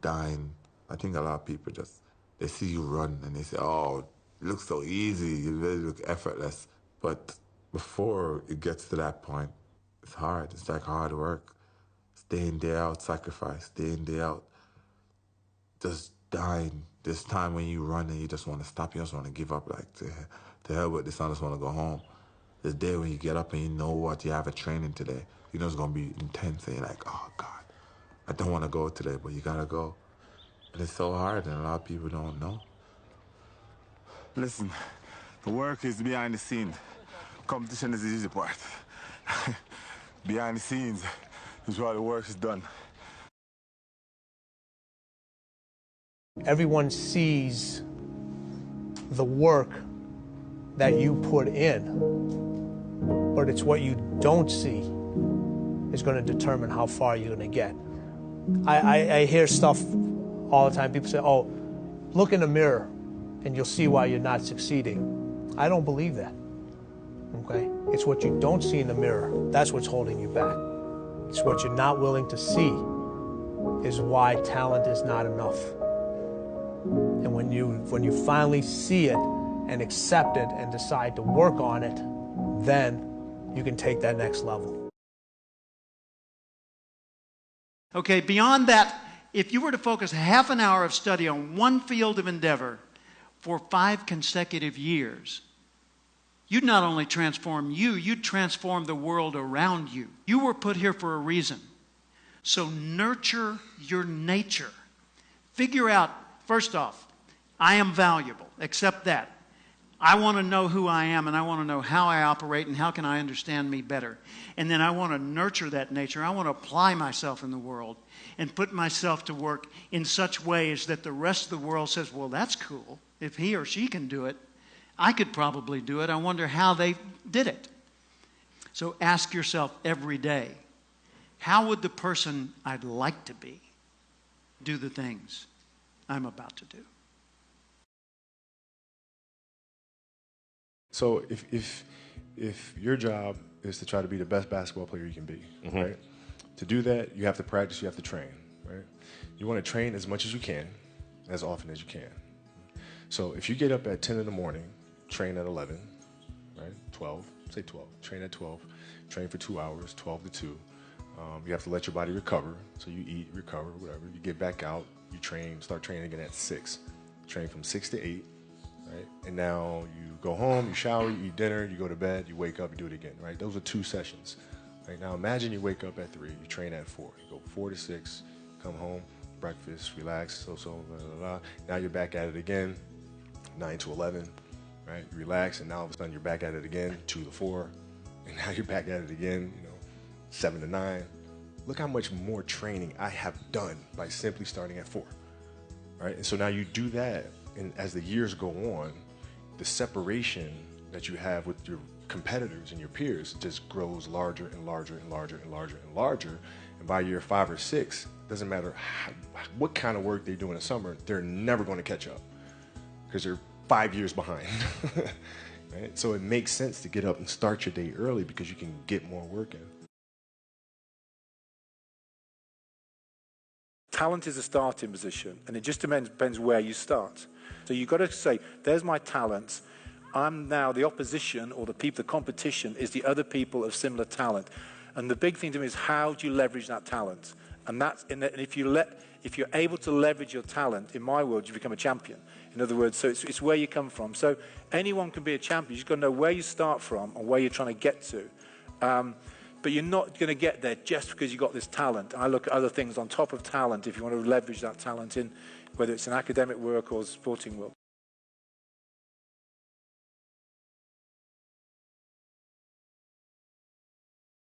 dying. I think a lot of people just, they see you run and they say, oh, it looks so easy, you really look effortless. But before it gets to that point, it's hard. It's like hard work. Day in, day out, sacrifice, day in, day out. Just dying. This time when you run and you just want to stop, you just want to give up, like, to hell with this, I just want to go home. This day when you get up and you know what, you have a training today, you know it's going to be intense, and you're like, oh, God, I don't want to go today, but you got to go. And it's so hard, and a lot of people don't know. Listen, the work is behind the scenes. Competition is the easy part. Behind the scenes is where the work is done. Everyone sees the work that you put in, but it's what you don't see is going to determine how far you're going to get. I hear stuff all the time. People say, oh, look in the mirror and you'll see why you're not succeeding. I don't believe that, okay? It's what you don't see in the mirror. That's what's holding you back. It's what you're not willing to see is why talent is not enough. And when you finally see it and accept it and decide to work on it, then you can take that next level. Okay, beyond that, if you were to focus half an hour of study on one field of endeavor for 5 consecutive years, you'd not only transform you, you'd transform the world around you. You were put here for a reason. So nurture your nature. Figure out, first off, I am valuable. Accept that. I want to know who I am, and I want to know how I operate and how can I understand me better. And then I want to nurture that nature. I want to apply myself in the world and put myself to work in such ways that the rest of the world says, well, that's cool. If he or she can do it, I could probably do it. I wonder how they did it. So ask yourself every day, how would the person I'd like to be do the things I'm about to do? So if your job is to try to be the best basketball player you can be, right? To do that, you have to practice, you have to train, right? You want to train as much as you can, as often as you can. So if you get up at 10 in the morning, train at 11, right? 12, say 12, train at 12, train for 2 hours, 12 to 2. You have to let your body recover. So you eat, recover, whatever. You get back out, you train, start training again at 6. Train from 6 to 8, right? And now you go home, you shower, you eat dinner, you go to bed, you wake up, you do it again, right? Those are 2 sessions. Right? Now imagine you wake up at 3, you train at 4. You go 4 to 6, come home, breakfast, relax, blah, blah, blah. Now you're back at it again, 9 to 11, right? You relax, and now all of a sudden you're back at it again, 2 to 4, and now you're back at it again, 7 to 9. Look how much more training I have done by simply starting at 4, right? And so now you do that, and as the years go on, the separation that you have with your competitors and your peers just grows larger and larger and larger and larger and larger. And by year 5 or 6, doesn't matter what kind of work they do in the summer, they're never going to catch up because they're 5 years behind. Right? So it makes sense to get up and start your day early because you can get more work in. Talent is a starting position, and it just depends where you start. So you've got to say, there's my talents. I'm now the opposition, or the competition is the other people of similar talent. And the big thing to me is, how do you leverage that talent? And if you're able to leverage your talent, in my world, you become a champion. In other words, so it's where you come from. So anyone can be a champion. You've got to know where you start from and where you're trying to get to. But you're not going to get there just because you've got this talent. I look at other things on top of talent if you want to leverage that talent in, whether it's in academic work or sporting work.